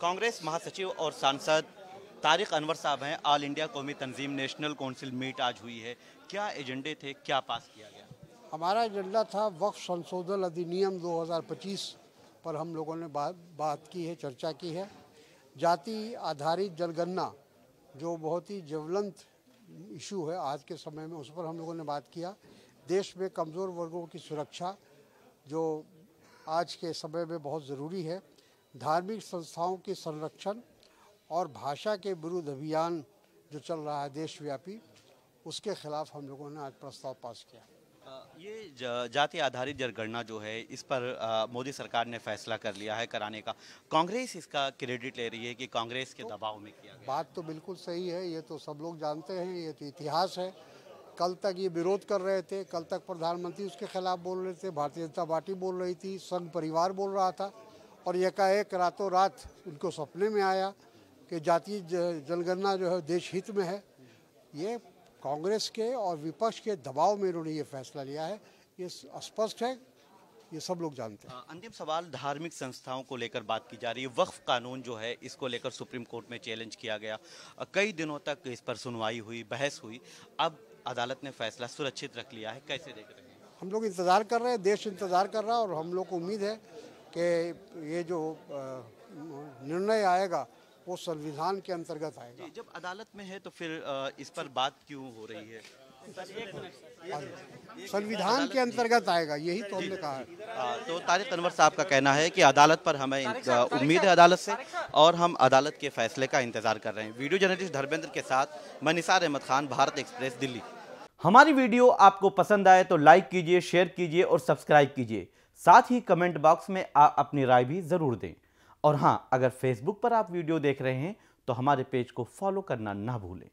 कांग्रेस महासचिव और सांसद तारिक अनवर साहब हैं। ऑल इंडिया कौमी तंजीम नेशनल काउंसिल मीट आज हुई है। क्या एजेंडे थे, क्या पास किया गया? हमारा एजेंडा था वक्फ संशोधन अधिनियम 2025 पर हम लोगों ने बात की है, चर्चा की है। जाति आधारित जनगणना जो बहुत ही ज्वलंत इशू है आज के समय में, उस पर हम लोगों ने बात किया। देश में कमज़ोर वर्गों की सुरक्षा जो आज के समय में बहुत ज़रूरी है। धार्मिक संस्थाओं के संरक्षण और भाषा के विरुद्ध अभियान जो चल रहा है देशव्यापी, उसके खिलाफ हम लोगों ने आज प्रस्ताव पास किया। ये जाति आधारित जनगणना जो है, इस पर मोदी सरकार ने फैसला कर लिया है कराने का। कांग्रेस इसका क्रेडिट ले रही है कि कांग्रेस के दबाव में किया गया। बात तो बिल्कुल सही है, ये तो सब लोग जानते हैं, ये तो इतिहास है। कल तक ये विरोध कर रहे थे, कल तक प्रधानमंत्री उसके खिलाफ बोल रहे थे, भारतीय जनता पार्टी बोल रही थी, संघ परिवार बोल रहा था, और एकाएक रातों रात उनको सपने में आया कि जातीय जनगणना जो है देश हित में है। ये कांग्रेस के और विपक्ष के दबाव में इन्होंने ये फैसला लिया है, ये स्पष्ट है, ये सब लोग जानते हैं। अंतिम सवाल, धार्मिक संस्थाओं को लेकर बात की जा रही है। वक्फ कानून जो है, इसको लेकर सुप्रीम कोर्ट में चैलेंज किया गया। कई दिनों तक इस पर सुनवाई हुई, बहस हुई। अब अदालत ने फैसला सुरक्षित रख लिया है, कैसे देख रहे हैं? हम लोग इंतज़ार कर रहे हैं, देश इंतज़ार कर रहा है, और हम लोग को उम्मीद है कि ये जो निर्णय आएगा वो संविधान के अंतर्गत आएगा। जब अदालत में है तो फिर इस पर बात क्यों हो रही है? संविधान के अंतर्गत आएगा, यही तो हमने कहा है। तो तारिक अनवर साहब का कहना है कि अदालत पर हमें उम्मीद है अदालत से, और हम अदालत के फैसले का इंतजार कर रहे हैं। वीडियो जर्नलिस्ट धर्मेंद्र के साथ मैं निसार अहमद खान, भारत एक्सप्रेस, दिल्ली। हमारी वीडियो आपको पसंद आए तो लाइक कीजिए, शेयर कीजिए और सब्सक्राइब कीजिए। साथ ही कमेंट बॉक्स में आप अपनी राय भी जरूर दें। और हाँ, अगर फेसबुक पर आप वीडियो देख रहे हैं तो हमारे पेज को फॉलो करना ना भूलें।